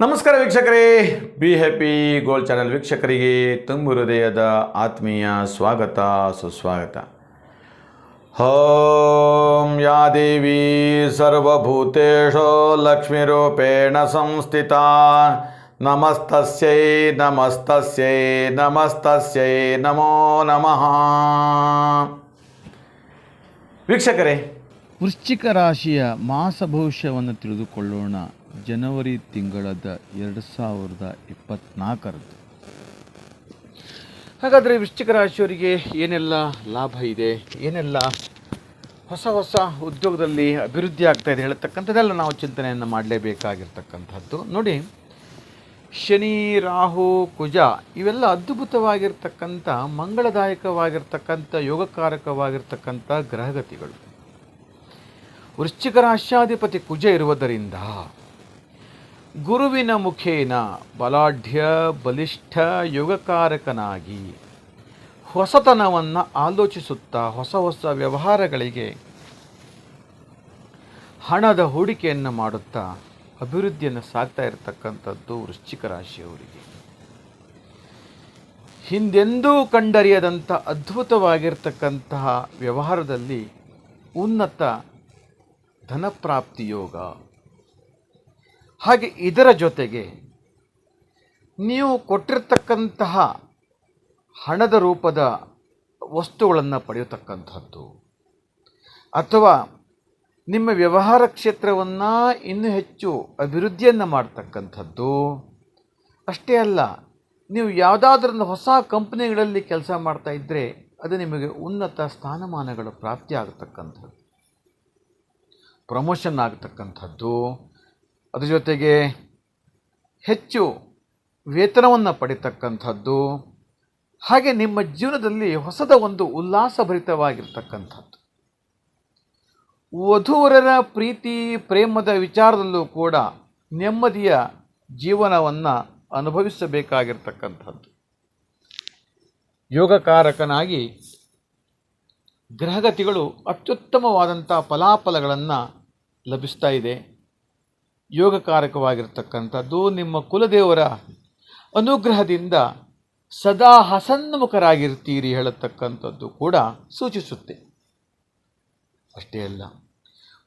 ನಮಸ್ಕಾರ ವೀಕ್ಷಕರೇ, be happy gold channel ವೀಕ್ಷಕರಿಗೆ ತುಂಬು ಹೃದಯದ ಆತ್ಮೀಯ ಸ್ವಾಗತ ಸುಸ್ವಾಗತ. ಓಂ ಯಾ ದೇವಿ ಸರ್ವಭೂತೇಷು ಲಕ್ಷ್ಮೀರೂಪೇಣ ಸಂಸ್ಥಿತಾ ನಮಸ್ತಸ್ಯೈ ನಮಸ್ತಸ್ಯೈ ನಮಸ್ತಸ್ಯೈ ನಮೋ ನಮಃ. ವೀಕ್ಷಕರೇ, ವೃಶ್ಚಿಕ ರಾಶಿಯ ಮಾಸ ಭವಿಷ್ಯವನ್ನು ತಿಳಿದುಕೊಳ್ಳೋಣ. ಜನವರಿ ತಿಂಗಳದ 2024. ಹಾಗಾದರೆ ವೃಶ್ಚಿಕ ರಾಶಿಯವರಿಗೆ ಏನೆಲ್ಲ ಲಾಭ ಇದೆ, ಏನೆಲ್ಲ ಹೊಸ ಉದ್ಯೋಗದಲ್ಲಿ ಅಭಿವೃದ್ಧಿ ಆಗ್ತಾ ಇದೆ ಹೇಳ್ತಕ್ಕಂಥದ್ದೆಲ್ಲ ನಾವು ಚಿಂತನೆಯನ್ನು ಮಾಡಲೇಬೇಕಾಗಿರ್ತಕ್ಕಂಥದ್ದು. ನೋಡಿ, ಶನಿ, ರಾಹು, ಕುಜ ಇವೆಲ್ಲ ಅದ್ಭುತವಾಗಿರ್ತಕ್ಕಂಥ ಮಂಗಳದಾಯಕವಾಗಿರ್ತಕ್ಕಂಥ ಯೋಗಕಾರಕವಾಗಿರ್ತಕ್ಕಂಥ ಗ್ರಹಗತಿಗಳು. ವೃಶ್ಚಿಕ ರಾಶ್ಯಾಧಿಪತಿ ಕುಜ ಇರುವುದರಿಂದ ಗುರುವಿನ ಮುಖೇನ ಬಲಾಢ್ಯ ಬಲಿಷ್ಠ ಯೋಗಕಾರಕನಾಗಿ ಹೊಸತನವನ್ನು ಆಲೋಚಿಸುತ್ತಾ ಹೊಸ ವ್ಯವಹಾರಗಳಿಗೆ ಹಣದ ಹೂಡಿಕೆಯನ್ನು ಮಾಡುತ್ತಾ ಅಭಿವೃದ್ಧಿಯನ್ನು ಸಾಗ್ತಾ ಇರತಕ್ಕಂಥದ್ದು ವೃಶ್ಚಿಕ ರಾಶಿಯವರಿಗೆ. ಹಿಂದೆಂದೂ ಕಂಡರಿಯದಂಥ ಅದ್ಭುತವಾಗಿರ್ತಕ್ಕಂತಹ ವ್ಯವಹಾರದಲ್ಲಿ ಉನ್ನತ ಧನಪ್ರಾಪ್ತಿ ಯೋಗ. ಹಾಗೆ ಇದರ ಜೊತೆಗೆ ನೀವು ಕೊಟ್ಟಿರ್ತಕ್ಕಂತಹ ಹಣದ ರೂಪದ ವಸ್ತುಗಳನ್ನು ಪಡೆಯತಕ್ಕಂಥದ್ದು ಅಥವಾ ನಿಮ್ಮ ವ್ಯವಹಾರ ಕ್ಷೇತ್ರವನ್ನು ಇನ್ನೂ ಹೆಚ್ಚು ಅಭಿವೃದ್ಧಿಯನ್ನು ಮಾಡ್ತಕ್ಕಂಥದ್ದು. ಅಷ್ಟೇ ಅಲ್ಲ, ನೀವು ಯಾವುದಾದ್ರೂ ಹೊಸ ಕಂಪ್ನಿಗಳಲ್ಲಿ ಕೆಲಸ ಮಾಡ್ತಾ ಇದ್ದರೆ ಅದು ನಿಮಗೆ ಉನ್ನತ ಸ್ಥಾನಮಾನಗಳು ಪ್ರಾಪ್ತಿ ಆಗತಕ್ಕಂಥದ್ದು, ಪ್ರಮೋಷನ್ ಆಗತಕ್ಕಂಥದ್ದು, ಅದರ ಜೊತೆಗೆ ಹೆಚ್ಚು ವೇತನವನ್ನು ಪಡಿತಕ್ಕಂಥದ್ದು. ಹಾಗೆ ನಿಮ್ಮ ಜೀವನದಲ್ಲಿ ಹೊಸದ ಒಂದು ಉಲ್ಲಾಸಭರಿತವಾಗಿರ್ತಕ್ಕಂಥದ್ದು. ವಧೂವರರ ಪ್ರೀತಿ ಪ್ರೇಮದ ವಿಚಾರದಲ್ಲೂ ಕೂಡ ನೆಮ್ಮದಿಯ ಜೀವನವನ್ನು ಅನುಭವಿಸಬೇಕಾಗಿರ್ತಕ್ಕಂಥದ್ದು. ಯೋಗಕಾರಕನಾಗಿ ಗ್ರಹಗತಿಗಳು ಅತ್ಯುತ್ತಮವಾದಂಥ ಫಲಾಫಲಗಳನ್ನು ಲಭಿಸ್ತಾ ಇದೆ. ಯೋಗಕಾರಕವಾಗಿರ್ತಕ್ಕಂಥದ್ದು ನಿಮ್ಮ ಕುಲದೇವರ ಅನುಗ್ರಹದಿಂದ ಸದಾ ಹಸನ್ಮುಖರಾಗಿರ್ತೀರಿ ಹೇಳತಕ್ಕಂಥದ್ದು ಕೂಡ ಸೂಚಿಸುತ್ತೆ. ಅಷ್ಟೇ ಅಲ್ಲ,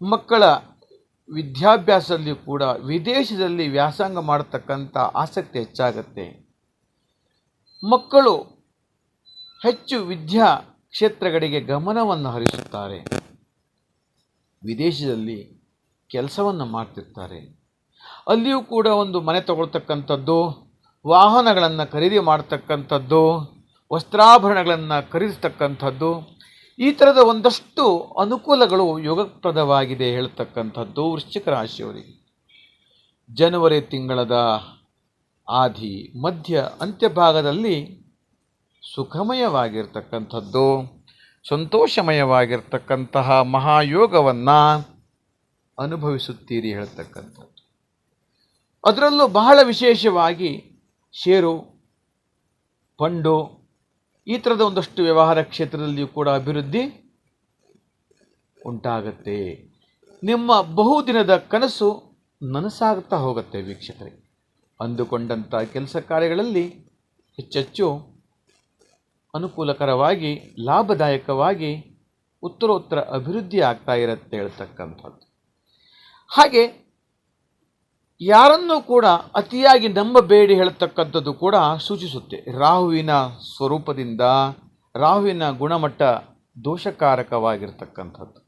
ಮಕ್ಕಳ ವಿದ್ಯಾಭ್ಯಾಸದಲ್ಲಿ ಕೂಡ ವಿದೇಶದಲ್ಲಿ ವ್ಯಾಸಂಗ ಮಾಡತಕ್ಕಂಥ ಆಸಕ್ತಿ ಹೆಚ್ಚಾಗತ್ತೆ. ಮಕ್ಕಳು ಹೆಚ್ಚು ವಿದ್ಯಾ ಕ್ಷೇತ್ರಗಳಿಗೆ ಗಮನವನ್ನು ಹರಿಸುತ್ತಾರೆ. ವಿದೇಶದಲ್ಲಿ ಕೆಲಸವನ್ನು ಮಾಡ್ತಿರ್ತಾರೆ. ಅಲ್ಲಿಯೂ ಕೂಡ ಒಂದು ಮನೆ ತಗೊಳ್ತಕ್ಕಂಥದ್ದು, ವಾಹನಗಳನ್ನು ಖರೀದಿ ಮಾಡ್ತಕ್ಕಂಥದ್ದು, ವಸ್ತ್ರಾಭರಣಗಳನ್ನು ಖರೀದಿಸ್ತಕ್ಕಂಥದ್ದು, ಈ ಥರದ ಒಂದಷ್ಟು ಅನುಕೂಲಗಳು ಯೋಗಪ್ರದವಾಗಿದೆ ಹೇಳ್ತಕ್ಕಂಥದ್ದು ವೃಶ್ಚಿಕ ರಾಶಿಯವರಿಗೆ. ಜನವರಿ ತಿಂಗಳದ ಆದಿ ಮಧ್ಯ ಅಂತ್ಯಭಾಗದಲ್ಲಿ ಸುಖಮಯವಾಗಿರ್ತಕ್ಕಂಥದ್ದು, ಸಂತೋಷಮಯವಾಗಿರ್ತಕ್ಕಂತಹ ಮಹಾಯೋಗವನ್ನು ಅನುಭವಿಸುತ್ತೀರಿ ಹೇಳ್ತಕ್ಕಂಥದ್ದು. ಅದರಲ್ಲೂ ಬಹಳ ವಿಶೇಷವಾಗಿ ಷೇರು, ಫಂಡು ಈ ಥರದ ಒಂದಷ್ಟು ವ್ಯವಹಾರ ಕ್ಷೇತ್ರದಲ್ಲಿಯೂ ಕೂಡ ಅಭಿವೃದ್ಧಿ ಉಂಟಾಗತ್ತೆ. ನಿಮ್ಮ ಬಹುದಿನದ ಕನಸು ನನಸಾಗ್ತಾ ಹೋಗುತ್ತೆ ವೀಕ್ಷಕರೇ. ಅಂದುಕೊಂಡಂಥ ಕೆಲಸ ಕಾರ್ಯಗಳಲ್ಲಿ ಹೆಚ್ಚೆಚ್ಚು ಅನುಕೂಲಕರವಾಗಿ ಲಾಭದಾಯಕವಾಗಿ ಉತ್ತರೋತ್ತರ ಅಭಿವೃದ್ಧಿ ಆಗ್ತಾ ಇರುತ್ತೆ ಹೇಳ್ತಕ್ಕಂಥದ್ದು. ಹಾಗೆ ಯಾರನ್ನೂ ಕೂಡ ಅತಿಯಾಗಿ ನಂಬಬೇಡಿ ಹೇಳ್ತಕ್ಕಂಥದ್ದು ಕೂಡ ಸೂಚಿಸುತ್ತೆ. ರಾಹುವಿನ ಸ್ವರೂಪದಿಂದ ರಾಹುವಿನ ಗುಣಮಟ್ಟ ದೋಷಕಾರಕವಾಗಿರ್ತಕ್ಕಂಥದ್ದು.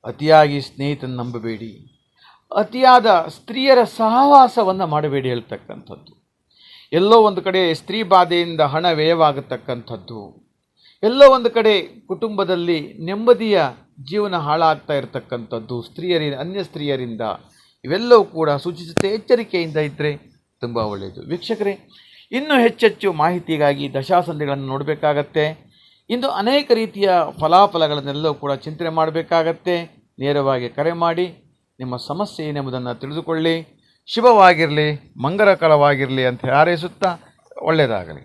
ಅತಿಯಾಗಿ ಸ್ನೇಹಿತನ ನಂಬಬೇಡಿ, ಅತಿಯಾದ ಸ್ತ್ರೀಯರ ಸಹವಾಸವನ್ನು ಮಾಡಬೇಡಿ ಹೇಳ್ತಕ್ಕಂಥದ್ದು. ಎಲ್ಲೋ ಒಂದು ಕಡೆ ಸ್ತ್ರೀ ಬಾಧೆಯಿಂದ ಹಣ ವ್ಯಯವಾಗತಕ್ಕಂಥದ್ದು, ಎಲ್ಲೋ ಒಂದು ಕಡೆ ಕುಟುಂಬದಲ್ಲಿ ನೆಮ್ಮದಿಯ ಜೀವನ ಹಾಳಾಗ್ತಾ ಇರತಕ್ಕಂಥದ್ದು ಅನ್ಯ ಸ್ತ್ರೀಯರಿಂದ, ಇವೆಲ್ಲವೂ ಕೂಡ ಸೂಚಿಸುತ್ತೆ. ಎಚ್ಚರಿಕೆಯಿಂದ ಇದ್ದರೆ ತುಂಬ ಒಳ್ಳೆಯದು. ವೀಕ್ಷಕರೇ, ಇನ್ನೂ ಹೆಚ್ಚೆಚ್ಚು ಮಾಹಿತಿಗಾಗಿ ದಶಾಸಂಧಿಗಳನ್ನು ನೋಡಬೇಕಾಗತ್ತೆ. ಇಂದು ಅನೇಕ ರೀತಿಯ ಫಲಾಫಲಗಳನ್ನೆಲ್ಲವೂ ಕೂಡ ಚಿಂತನೆ ಮಾಡಬೇಕಾಗತ್ತೆ. ನೇರವಾಗಿ ಕರೆ ಮಾಡಿ ನಿಮ್ಮ ಸಮಸ್ಯೆ ಏನೆಂಬುದನ್ನು ತಿಳಿದುಕೊಳ್ಳಿ. ಶುಭವಾಗಿರಲಿ, ಮಂಗಲಕರವಾಗಿರಲಿ ಅಂತ ಹಾರೈಸುತ್ತಾ ಒಳ್ಳೆಯದಾಗಲಿ.